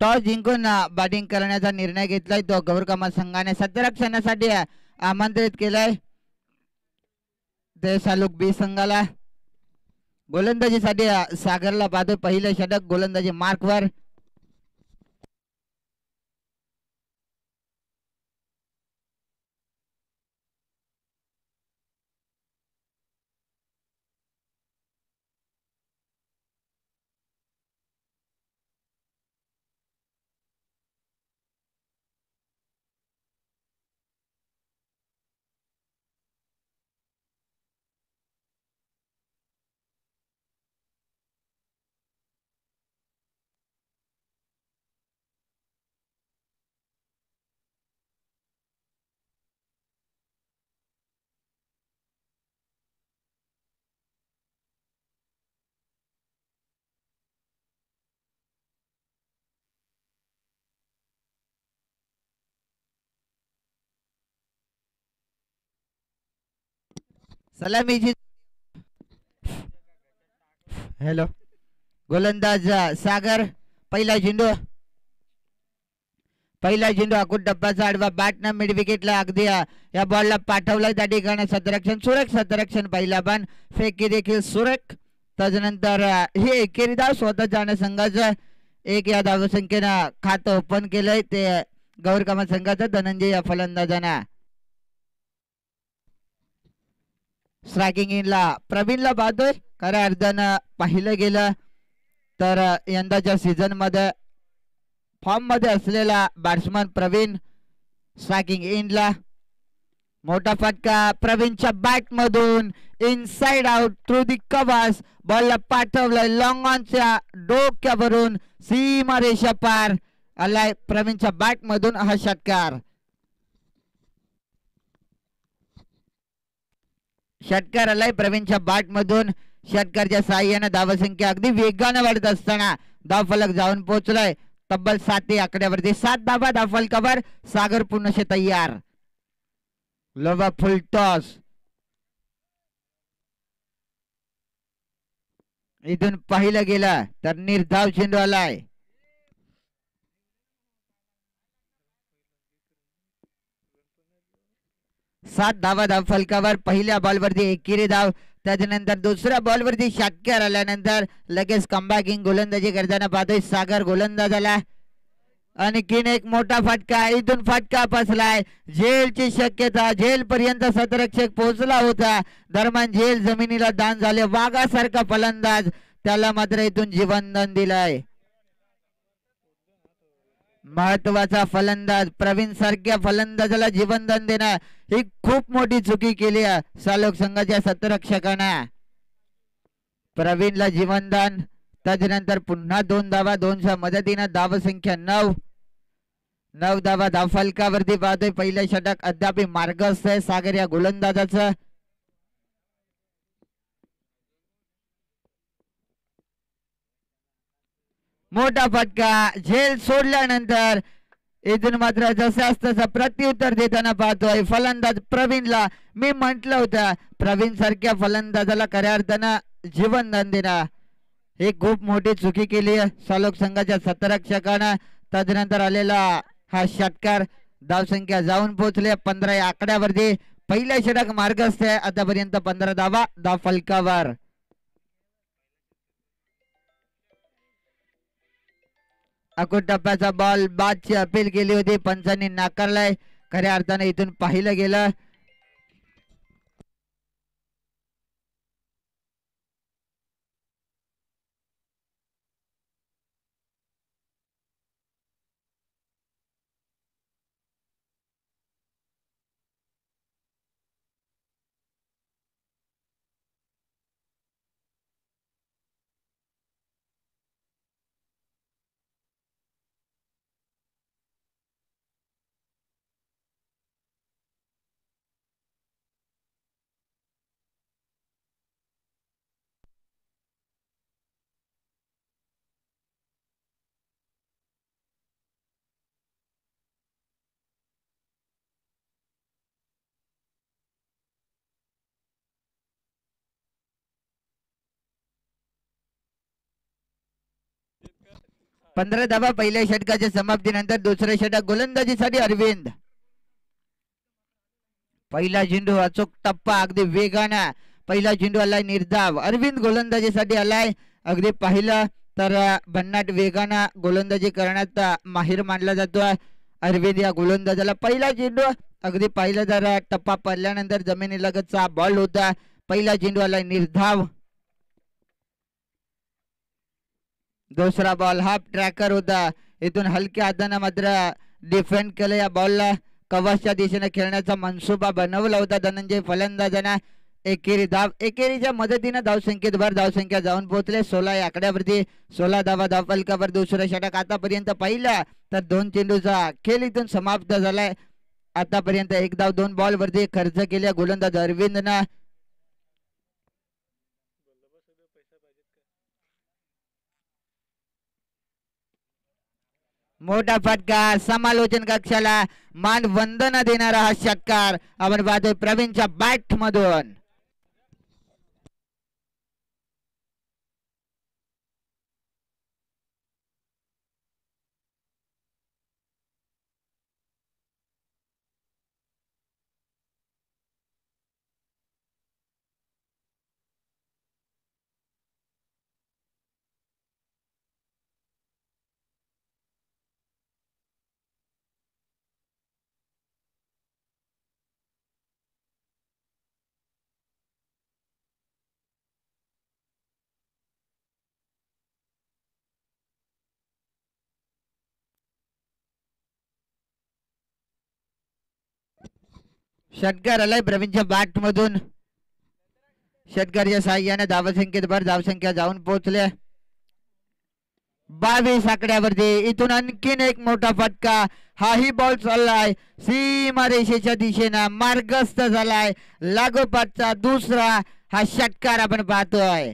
Toss जिंकून batting करण्याचा निर्णय घेतलाय तो गौरकमा संघाने. क्षेत्ररक्षणासाठी आमंत्रित केलंय देशालूक बी संघाला. गोलंदाजीसाठी सागरला पाहतोय पहिले षटक गोलंदाजी मार्कवर. सलामीची हॅलो गोलंदाज सागर. पहिला झेंडू आकुट डब्बाचा आडवा बॅटनं मिड विकेटला अगदी या बॉलला पाठवलाय त्या ठिकाणी. क्षेत्ररक्षण सुरेख क्षेत्ररक्षण पहिला बाण. फेकी देखील सुरेख. त्याच्यानंतर हे एकेरी धाव स्वतः जाण्या संघाचं एक या धावसंख्येनं खातं ओपन केलंय ते गौरकमा संघाचं धनंजय या फलंदाजांना. स्ट्रायकिंग इनला प्रवीणला पाहतोय. खऱ्या अर्थानं पाहिलं गेलं तर यंदाच्या सीझन मध्ये फॉर्म मध्ये असलेला बॅट्समन प्रवीण स्ट्रायकिंग इनला. मोठा फटका प्रवीणच्या बॅट मधून inside out through the covers. बॉलला पाठवलाय लॉंग ऑनच्या डोक्यावरून सीमा रेषा पार आलाय प्रवीणच्या बॅट मधून हा षटकार. षटकार आलाय प्रवीणच्या बॅट मधून. षटकारच्या साह्याने धावसंख्या अगदी वेगाने वाढत असताना धावफलक जाऊन पोहोचलाय तब्बल 7 आकड्यावरती. 7 धावा धावफलकावर. सागर पूर्णशे तयार. लोवा फुल टॉस. इथून पाहिलं गेलं तर निर्धाव चेंडू आलाय. सात धावा धावफलकावर. पहिल्या बॉलवरती एकेरी धाव. त्याच्यानंतर दुसऱ्या बॉलवरती षटकार आल्यानंतर लगेच कमबॅकिंग गोलंदाजी करताना पाहतोय सागर गोलंदाजाला. आणखीन एक मोठा फटका. इथून फटका बसलाय. झेलची शक्यता. झेल पर्यंत शतरक्षक पोहोचला होता. दरम्यान झेल जमिनीला दान झाले. वाघासारखा फलंदाज त्याला मात्र इथून जीवनदान दिलाय. महत्वाचा फलंदाज प्रवीण सारख्या फलंदाजाला जीवनदान देणं ही खूप मोठी चुकी केली सालोक संघाच्या शतरक्षकांना. प्रवीणला जीवनदान. त्याच्यानंतर पुन्हा 2 धावा. 2च्या मदतीनं धावसंख्या 9. 9 धावा धावफलकावरती पाहतोय. पहिलं षटक अद्याप मार्गस्थ आहे सागर या गोलंदाजाचं. मोठा फटका. झेल सोडल्यानंतर इथून मात्र जसं तसं प्रत्युत्तर देताना पाहतोय फलंदाज प्रवीणला. मी म्हटलं होतं प्रवीण सारख्या फलंदाजाला खऱ्या अर्थानं जीवनदान देणं ही खूप मोठी चुकी केली सालोक संघाच्या शतरक्षकानं. त्यानंतर आलेला हा षटकार. धावसंख्या जाऊन पोहोचले 15 या आकड्यावरती. पहिल्या षटक मार्गस्थ आहे आतापर्यंत 15 धावा धावफलकावर. अकुट टप्प्याचा बॉल बादची अपील केली होती पंचांनी नाकारलाय. खऱ्या अर्थाने इथून पाहिलं गेलं 15 धावा पहिल्या षटकाच्या समाप्तीनंतर दुसऱ्या षटक गोलंदाजीसाठी अरविंद. पहिला चेंडू अचूक टप्पा अगदी वेगानं पहिला चेंडू आलाय निर्धाव. अरविंद गोलंदाजीसाठी आलाय. अगदी पाहिलं तर भन्नाट वेगानं गोलंदाजी करण्यात माहिर मानला जातो अरविंद या गोलंदाजाला. पहिला चेंडू अगदी पाहिलं तर टप्पा पडल्यानंतर जमिनीलगतचा बॉल होता. पहिला चेंडू आलाय निर्धाव. दुसरा बॉल हाफ ट्रॅकर होता. इथून हलक्या हाताने मात्र डिफेंड केलं या बॉलला. कवचच्या दिशेने खेळण्याचा मनसुबा बनवला होता धनंजय फलंदाजांना. एकेरी धाव एकेरीच्या मदतीने धावसंख्येत भर धावसंख्या जाऊन पोहोचले 16 या आकड्यावरती. 16 धावा धावफलकावर दुसरं षटक आतापर्यंत पाहिलं तर 2 चेंडूचा खेळ इथून समाप्त झालाय. आतापर्यंत 1 धाव 2 बॉल वरती खर्च केल्या गोलंदाज अरविंदनं. मोठा फटका समालोचन कक्षाला मान वंदना देणारा हा षटकार आपण पाहतोय प्रवीणच्या बॅट मधून. षटकार आलाय प्रवीणच्या बॅट मधून. षटकाराच्या साह्याने धावसंख्येत भर धावसंख्या जाऊन पोहोचल्या 22 आकड्यावरती. इथून आणखीन एक मोठा फटका. हाही बॉल चाललाय सीमारेषेच्या दिशेनं मार्गस्थ झालाय. लागोपाठचा दुसरा हा षटकार आपण पाहतोय.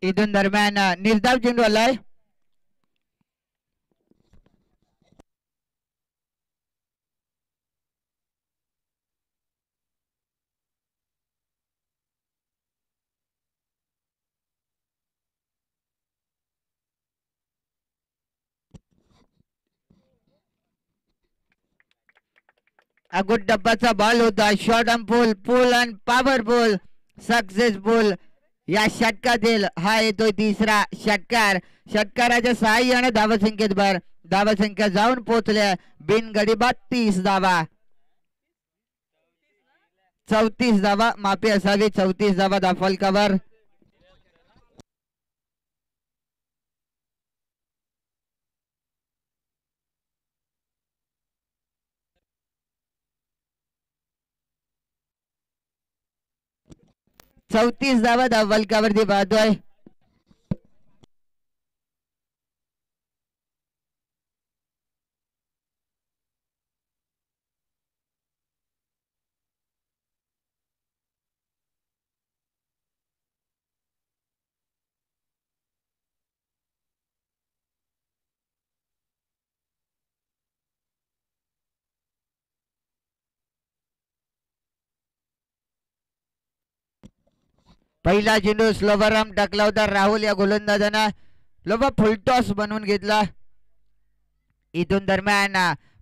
इथून दरम्यान निर्धाव चेंडू आलाय. अगोद डब्बाचा बॉल होता. Short and pull pull and powerful successful या षटकातील हा येतोय तिसरा षटकार. षटकाराच्या सहाय्याने धावसंख्येत भर धावसंख्या जाऊन पोहोचल्या बिनगडी 32 धावा. 34 धावा माफी असावी. 34 धावा धावफलकावर. चौतीस धावा धावफलकावरती पाहतोय. पहिला चेंडू स्लोवरम टाकला होता राहुल या गोलंदाजानं. लोबा फुलटॉस बनवून घेतला. इथून दरम्यान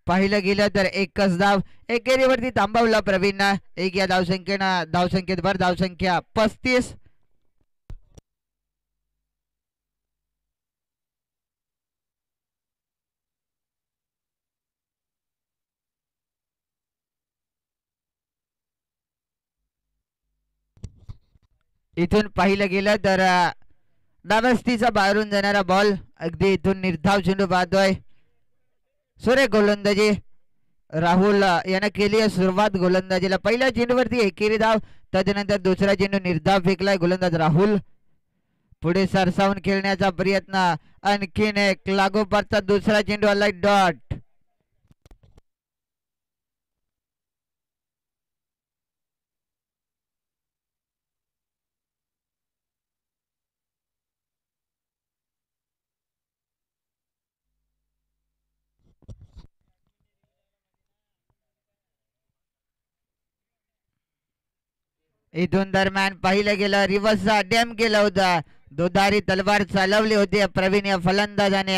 पाहिलं गेलं तर एकच धाव एकेरीवरती थांबवला प्रवीण. एक या धावसंख्येनं धावसंख्येत भर धावसंख्या 35. इथून पाहिलं गेलं तर डावस्तीचा बाहेरून जाणारा बॉल अगदी इथून निर्धाव चेंडू पाहतोय. सुरेख गोलंदाजी राहुल यानं केली आहे सुरुवात गोलंदाजीला. पहिल्या चेंडूवरती एकेरी धाव. त्याच्यानंतर दुसरा चेंडू निर्धाव फेकलाय गोलंदाज राहुल. पुढे सरसावून खेळण्याचा प्रयत्न. आणखीन एक लागोपाठचा दुसरा चेंडू आलाय डॉट. इथून दरम्यान पाहिलं गेलं रिव्हर्सचा अटेम्प्ट केला होता. दुधारी तलवार चालवली होती प्रवीण या फलंदाजाने.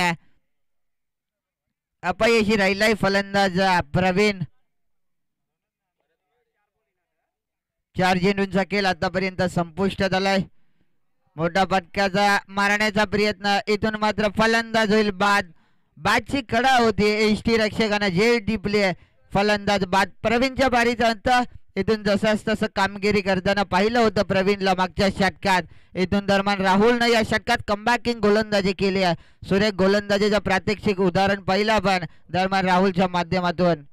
अपयशी राहिलाय फलंदाज प्रवीण. 4 चेंडूंचा खेळ आतापर्यंत संपुष्टात आलाय. मोठा फटक्याचा मारण्याचा प्रयत्न. इथून मात्र फलंदाज होईल बाद. बॅटची कडा होती. एसटी रक्षकांना झेल टिपली. फलंदाज बाद. प्रवीणच्या बारीचा अंत. इथून जसंच तसं कामगिरी करताना पाहिलं होतं प्रवीणला मागच्या षटकात. इथून दरम्यान राहुलनं या षटकात कमबॅकिंग गोलंदाजी केली आहे. सुरेख गोलंदाजीचं प्रात्यक्षिक उदाहरण पाहिलं आपण दरम्यान राहुलच्या माध्यमातून.